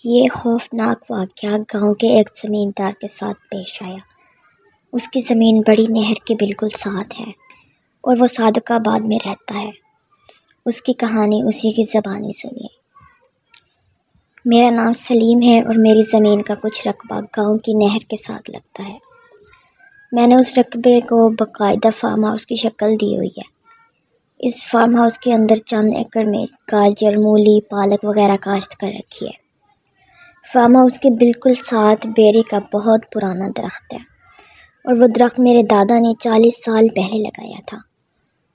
یہ خوفناک واقعہ گاؤں کے ایک زمیندار کے ساتھ پیش آیا۔ اس کی زمین بڑی نہر کے بالکل ساتھ ہے اور وہ صادق آباد میں رہتا ہے۔ اس کی کہانی اسی کی زبانی سنیے۔ میرا نام سلیم ہے اور میری زمین کا کچھ رقبہ گاؤں کی نہر کے ساتھ لگتا ہے۔ میں نے اس رقبے کو باقاعدہ فارم ہاؤس کی شکل دی ہوئی ہے۔ اس فارم ہاؤس کے اندر چند ایکڑ میں گاجر، مولی، پالک وغیرہ کاشت کر رکھی ہے۔ فارم ہاؤس کے بالکل ساتھ بیری کا بہت پرانا درخت ہے اور وہ درخت میرے دادا نے 40 سال پہلے لگایا تھا۔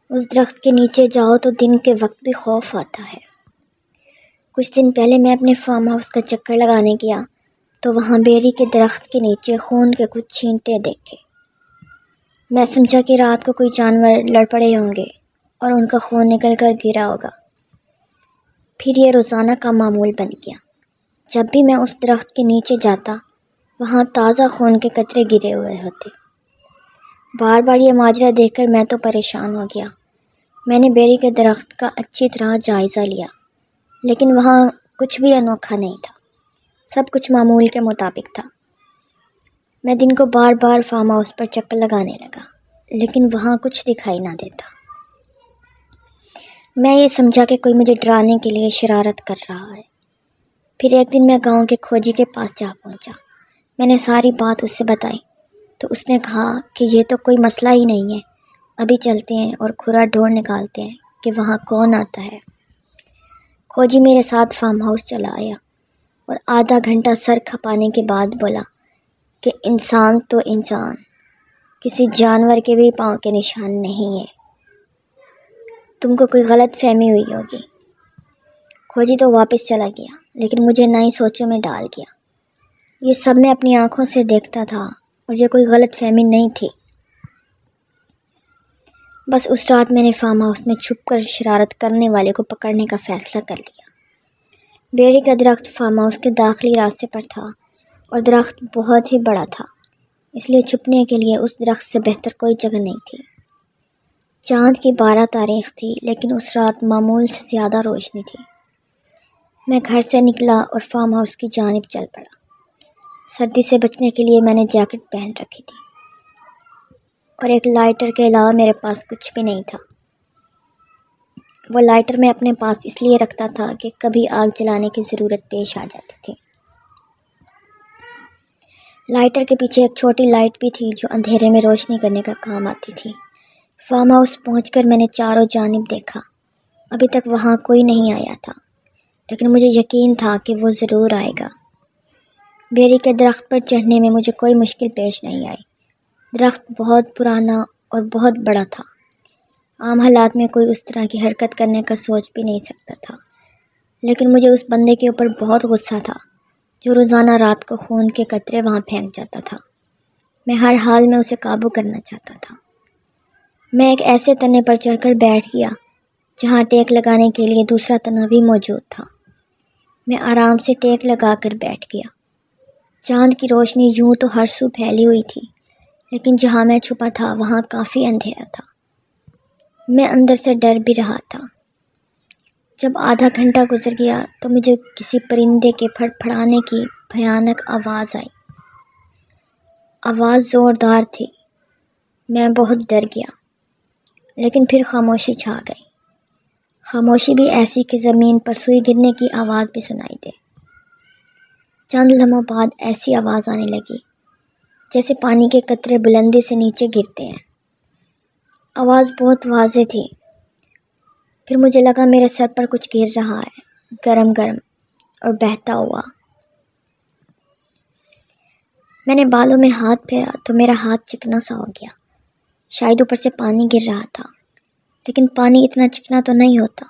اس درخت کے نیچے جاؤ تو دن کے وقت بھی خوف آتا ہے۔ کچھ دن پہلے میں اپنے فارم ہاؤس کا چکر لگانے گیا تو وہاں بیری کے درخت کے نیچے خون کے کچھ چھینٹے دیکھے۔ میں سمجھا کہ رات کو کوئی جانور لڑ پڑے ہوں گے اور ان کا خون نکل کر گرا ہوگا۔ پھر یہ روزانہ کا معمول بن گیا۔ جب بھی میں اس درخت کے نیچے جاتا وہاں تازہ خون کے قطرے گرے ہوئے ہوتے۔ بار بار یہ ماجرا دیکھ کر میں تو پریشان ہو گیا۔ میں نے بیری کے درخت کا اچھی طرح جائزہ لیا لیکن وہاں کچھ بھی انوکھا نہیں تھا۔ سب کچھ معمول کے مطابق تھا۔ میں دن کو بار بار فارم ہاؤس پر چکر لگانے لگا لیکن وہاں کچھ دکھائی نہ دیتا۔ میں یہ سمجھا کہ کوئی مجھے ڈرانے کے لیے شرارت کر رہا ہے۔ پھر ایک دن میں گاؤں کے کھوجی کے پاس جا پہنچا۔ میں نے ساری بات اس سے بتائی تو اس نے کہا کہ یہ تو کوئی مسئلہ ہی نہیں ہے، ابھی چلتے ہیں اور کھرا ڈھونڈ نکالتے ہیں کہ وہاں کون آتا ہے۔ کھوجی میرے ساتھ فارم ہاؤس چلا آیا اور آدھا گھنٹہ سر کھپانے کے بعد بولا کہ انسان تو انسان، کسی جانور کے بھی پاؤں کے نشان نہیں ہے، تم کو کوئی غلط فہمی ہوئی ہوگی۔ کھوجی تو واپس چلا گیا لیکن مجھے نئی سوچوں میں ڈال گیا۔ یہ سب میں اپنی آنکھوں سے دیکھتا تھا اور یہ کوئی غلط فہمی نہیں تھی۔ بس اس رات میں نے فارم ہاؤس میں چھپ کر شرارت کرنے والے کو پکڑنے کا فیصلہ کر لیا۔ بیری کا درخت فارم ہاؤس کے داخلی راستے پر تھا اور درخت بہت ہی بڑا تھا، اس لیے چھپنے کے لیے اس درخت سے بہتر کوئی جگہ نہیں تھی۔ چاند کی 12 تاریخ تھی لیکن اس رات معمول سے زیادہ روشنی تھی۔ میں گھر سے نکلا اور فارم ہاؤس کی جانب چل پڑا۔ سردی سے بچنے کے لیے میں نے جیکٹ پہن رکھی تھی اور ایک لائٹر کے علاوہ میرے پاس کچھ بھی نہیں تھا۔ وہ لائٹر میں اپنے پاس اس لیے رکھتا تھا کہ کبھی آگ جلانے کی ضرورت پیش آ جاتی تھی۔ لائٹر کے پیچھے ایک چھوٹی لائٹ بھی تھی جو اندھیرے میں روشنی کرنے کا کام آتی تھی۔ فارم ہاؤس پہنچ کر میں نے چاروں جانب دیکھا۔ ابھی تک وہاں کوئی نہیں آیا تھا لیکن مجھے یقین تھا کہ وہ ضرور آئے گا۔ بیری کے درخت پر چڑھنے میں مجھے کوئی مشکل پیش نہیں آئی۔ درخت بہت پرانا اور بہت بڑا تھا۔ عام حالات میں کوئی اس طرح کی حرکت کرنے کا سوچ بھی نہیں سکتا تھا، لیکن مجھے اس بندے کے اوپر بہت غصہ تھا جو روزانہ رات کو خون کے قطرے وہاں پھینک جاتا تھا۔ میں ہر حال میں اسے قابو کرنا چاہتا تھا۔ میں ایک ایسے تنے پر چڑھ کر بیٹھ گیا جہاں ٹیک لگانے کے لیے دوسرا تنا بھی موجود تھا۔ میں آرام سے ٹیک لگا کر بیٹھ گیا۔ چاند کی روشنی یوں تو ہر سو پھیلی ہوئی تھی لیکن جہاں میں چھپا تھا وہاں کافی اندھیرا تھا۔ میں اندر سے ڈر بھی رہا تھا۔ جب آدھا گھنٹہ گزر گیا تو مجھے کسی پرندے کے پھڑپھڑانے کی بھیانک آواز آئی۔ آواز زوردار تھی۔ میں بہت ڈر گیا لیکن پھر خاموشی چھا گئی۔ خاموشی بھی ایسی کہ زمین پر سوئی گرنے کی آواز بھی سنائی دے۔ چند لمحوں بعد ایسی آواز آنے لگی جیسے پانی کے قطرے بلندی سے نیچے گرتے ہیں۔ آواز بہت واضح تھی۔ پھر مجھے لگا میرے سر پر کچھ گر رہا ہے، گرم گرم اور بہتا ہوا۔ میں نے بالوں میں ہاتھ پھیرا تو میرا ہاتھ چکنا سا ہو گیا۔ شاید اوپر سے پانی گر رہا تھا لیکن پانی اتنا چکنا تو نہیں ہوتا۔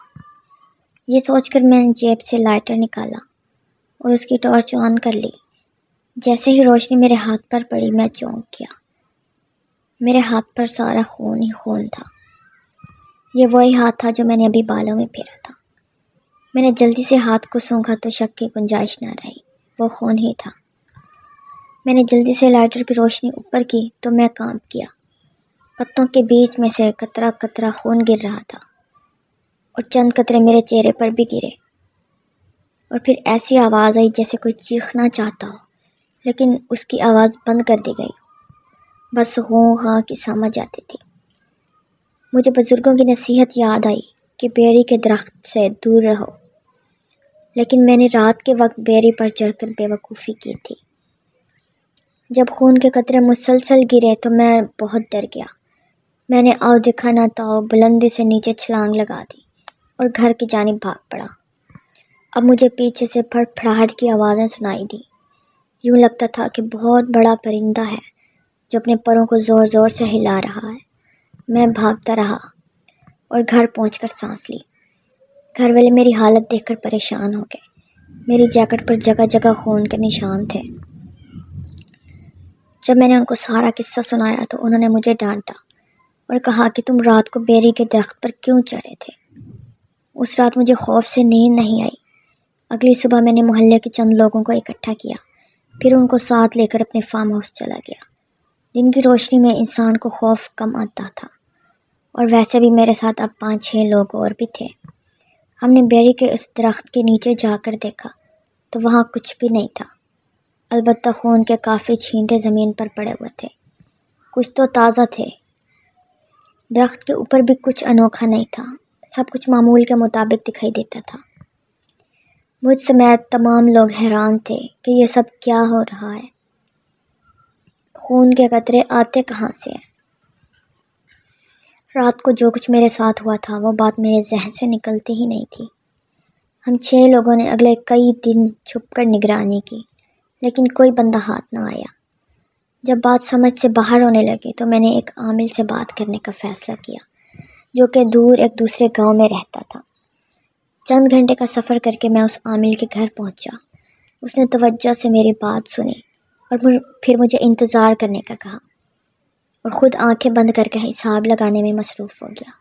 یہ سوچ کر میں نے جیب سے لائٹر نکالا اور اس کی ٹارچ آن کر لی۔ جیسے ہی روشنی میرے ہاتھ پر پڑی میں چونک گیا۔ میرے ہاتھ پر سارا خون ہی خون تھا۔ یہ وہی ہاتھ تھا جو میں نے ابھی بالوں میں پھیرا تھا۔ میں نے جلدی سے ہاتھ کو سونگھا تو شک کی گنجائش نہ رہی، وہ خون ہی تھا۔ میں نے جلدی سے لائٹر کی روشنی اوپر کی تو میں کانپ گیا۔ پتوں کے بیچ میں سے قطرہ قطرہ خون گر رہا تھا اور چند قطرے میرے چہرے پر بھی گرے۔ اور پھر ایسی آواز آئی جیسے کوئی چیخنا چاہتا ہو، لیکن اس کی آواز بند کر دی گئی، بس غوں غاں کی سمجھ آتی تھی۔ مجھے بزرگوں کی نصیحت یاد آئی کہ بیری کے درخت سے دور رہو، لیکن میں نے رات کے وقت بیری پر چڑھ کر بے وقوفی کی تھی۔ جب خون کے قطرے مسلسل گرے تو میں بہت ڈر گیا۔ میں نے آؤ دکھا نہ تاؤ بلندی سے نیچے چھلانگ لگا دی اور گھر کی جانب بھاگ پڑا۔ اب مجھے پیچھے سے پھڑپھڑاہٹ کی آوازیں سنائی دی۔ یوں لگتا تھا کہ بہت بڑا پرندہ ہے جو اپنے پروں کو زور زور سے ہلا رہا ہے۔ میں بھاگتا رہا اور گھر پہنچ کر سانس لی۔ گھر والے میری حالت دیکھ کر پریشان ہو گئے۔ میری جیکٹ پر جگہ جگہ خون کے نشان تھے۔ جب میں نے ان کو سارا قصہ سنایا تو انہوں نے مجھے ڈانٹا اور کہا کہ تم رات کو بیری کے درخت پر کیوں چڑھے تھے۔ اس رات مجھے خوف سے نیند نہیں آئی۔ اگلی صبح میں نے محلے کے چند لوگوں کو اکٹھا کیا، پھر ان کو ساتھ لے کر اپنے فارم ہاؤس چلا گیا۔ دن کی روشنی میں انسان کو خوف کم آتا تھا، اور ویسے بھی میرے ساتھ اب 5-6 لوگ اور بھی تھے۔ ہم نے بیری کے اس درخت کے نیچے جا کر دیکھا تو وہاں کچھ بھی نہیں تھا، البتہ خون کے کافی چھینٹے زمین پر پڑے ہوئے تھے۔ کچھ تو تازہ تھے۔ درخت کے اوپر بھی کچھ انوکھا نہیں تھا، سب کچھ معمول کے مطابق دکھائی دیتا تھا۔ مجھ سمیت تمام لوگ حیران تھے کہ یہ سب کیا ہو رہا ہے، خون کے قطرے آتے کہاں سے ہیں۔ رات کو جو کچھ میرے ساتھ ہوا تھا وہ بات میرے ذہن سے نکلتی ہی نہیں تھی۔ ہم 6 لوگوں نے اگلے کئی دن چھپ کر نگرانی کی، لیکن کوئی بندہ ہاتھ نہ آیا۔ جب بات سمجھ سے باہر ہونے لگی تو میں نے ایک عامل سے بات کرنے کا فیصلہ کیا، جو کہ دور ایک دوسرے گاؤں میں رہتا تھا۔ چند گھنٹے کا سفر کر کے میں اس عامل کے گھر پہنچا۔ اس نے توجہ سے میری بات سنی اور پھر مجھے انتظار کرنے کا کہا، اور خود آنکھیں بند کر کے حساب لگانے میں مصروف ہو گیا۔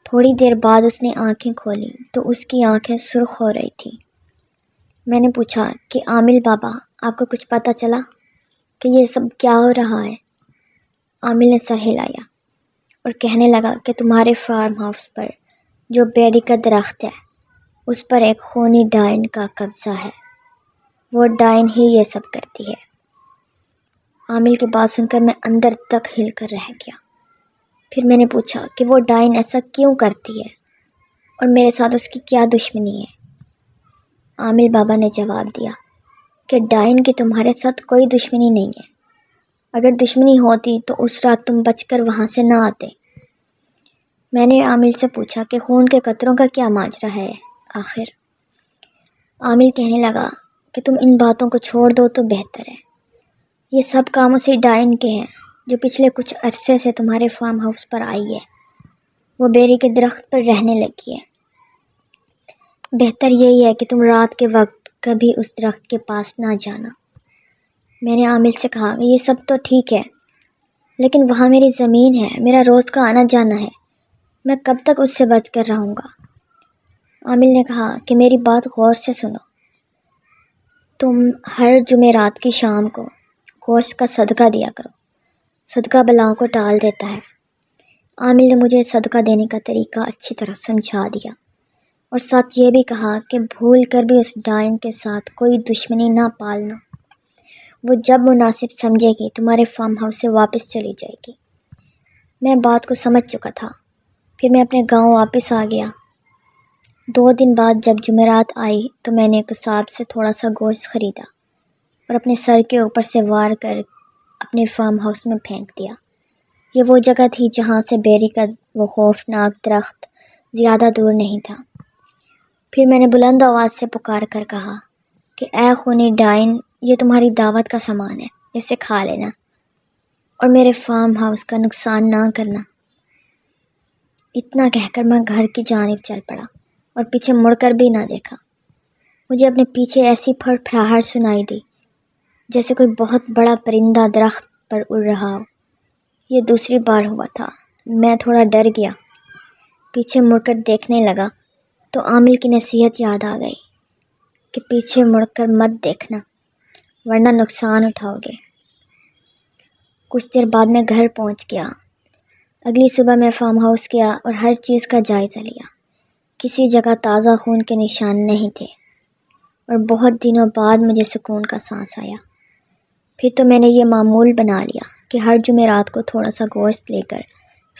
تھوڑی دیر بعد اس نے آنکھیں کھولیں تو اس کی آنکھیں سرخ ہو رہی تھیں۔ میں نے پوچھا کہ عامل بابا، آپ کو کچھ پتہ چلا کہ یہ سب کیا ہو رہا ہے؟ عامل نے سر ہلایا اور کہنے لگا کہ تمہارے فارم ہاؤس پر جو بیری کا درخت ہے، اس پر ایک خونی ڈائن کا قبضہ ہے۔ وہ ڈائن ہی یہ سب کرتی ہے۔ عامل کی بات سن کر میں اندر تک ہل کر رہ گیا۔ پھر میں نے پوچھا کہ وہ ڈائن ایسا کیوں کرتی ہے اور میرے ساتھ اس کی کیا دشمنی ہے؟ عامل بابا نے جواب دیا کہ ڈائن کی تمہارے ساتھ کوئی دشمنی نہیں ہے۔ اگر دشمنی ہوتی تو اس رات تم بچ کر وہاں سے نہ آتے۔ میں نے عامل سے پوچھا کہ خون کے قطروں کا کیا ماجرا ہے آخر؟ عامل کہنے لگا کہ تم ان باتوں کو چھوڑ دو تو بہتر ہے۔ یہ سب کام اسی ڈائن کے ہیں جو پچھلے کچھ عرصے سے تمہارے فارم ہاؤس پر آئی ہے۔ وہ بیری کے درخت پر رہنے لگی ہے۔ بہتر یہی ہے کہ تم رات کے وقت کبھی اس درخت کے پاس نہ جانا۔ میں نے عامل سے کہا کہ یہ سب تو ٹھیک ہے، لیکن وہاں میری زمین ہے، میرا روز کا آنا جانا ہے، میں کب تک اس سے بچ کر رہوں گا؟ عامل نے کہا کہ میری بات غور سے سنو۔ تم ہر جمعرات کی شام کو گوشت کا صدقہ دیا کرو، صدقہ بلاؤں کو ٹال دیتا ہے۔ عامل نے مجھے صدقہ دینے کا طریقہ اچھی طرح سمجھا دیا اور ساتھ یہ بھی کہا کہ بھول کر بھی اس ڈائن کے ساتھ کوئی دشمنی نہ پالنا۔ وہ جب مناسب سمجھے گی تمہارے فارم ہاؤس سے واپس چلی جائے گی۔ میں بات کو سمجھ چکا تھا۔ پھر میں اپنے گاؤں واپس آ گیا۔ 2 دن بعد جب جمعرات آئی تو میں نے قصاب سے تھوڑا سا گوشت خریدا اور اپنے سر کے اوپر سے وار کر اپنے فارم ہاؤس میں پھینک دیا۔ یہ وہ جگہ تھی جہاں سے بیری کا وہ خوفناک درخت زیادہ دور نہیں تھا۔ پھر میں نے بلند آواز سے پکار کر کہا کہ اے خونی ڈائن، یہ تمہاری دعوت کا سامان ہے، اسے کھا لینا اور میرے فارم ہاؤس کا نقصان نہ کرنا۔ اتنا کہہ کر میں گھر کی جانب چل پڑا اور پیچھے مڑ کر بھی نہ دیکھا۔ مجھے اپنے پیچھے ایسی پھڑپھڑاہٹ سنائی دی جیسے کوئی بہت بڑا پرندہ درخت پر اڑ رہا ہو۔ یہ دوسری بار ہوا تھا۔ میں تھوڑا ڈر گیا، پیچھے مڑ کر دیکھنے لگا تو عامل کی نصیحت یاد آ گئی کہ پیچھے مڑ کر مت دیکھنا ورنہ نقصان اٹھاؤ گے۔ کچھ دیر بعد میں گھر پہنچ گیا۔ اگلی صبح میں فارم ہاؤس گیا اور ہر چیز کا جائزہ لیا۔ کسی جگہ تازہ خون کے نشان نہیں تھے۔ اور بہت دنوں بعد مجھے سکون کا سانس آیا۔ پھر تو میں نے یہ معمول بنا لیا کہ ہر جمعرات کو تھوڑا سا گوشت لے کر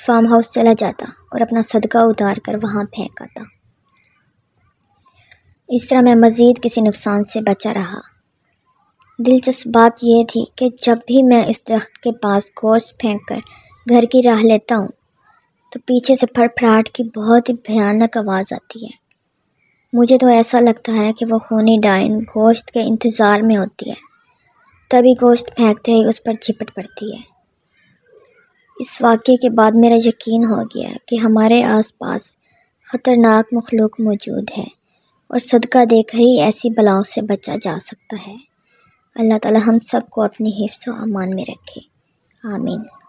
فارم ہاؤس چلا جاتا اور اپنا صدقہ اتار کر وہاں پھینک آتا۔ اس طرح میں مزید کسی نقصان سے بچا رہا۔ دلچسپ بات یہ تھی کہ جب بھی میں اس درخت کے پاس گوشت پھینک کر گھر کی راہ لیتا ہوں تو پیچھے سے پھڑپھڑاہٹ کی بہت ہی بھیانک آواز آتی ہے۔ مجھے تو ایسا لگتا ہے کہ وہ خونی ڈائن گوشت کے انتظار میں ہوتی ہے، تبھی گوشت پھینکتے ہی اس پر جھپٹ پڑتی ہے۔ اس واقعے کے بعد میرا یقین ہو گیا کہ ہمارے آس پاس خطرناک مخلوق موجود ہے اور صدقہ دے کر ہی ایسی بلاؤں سے بچا جا سکتا ہے۔ اللہ تعالی ہم سب کو اپنی حفظ و امان میں رکھے، آمین۔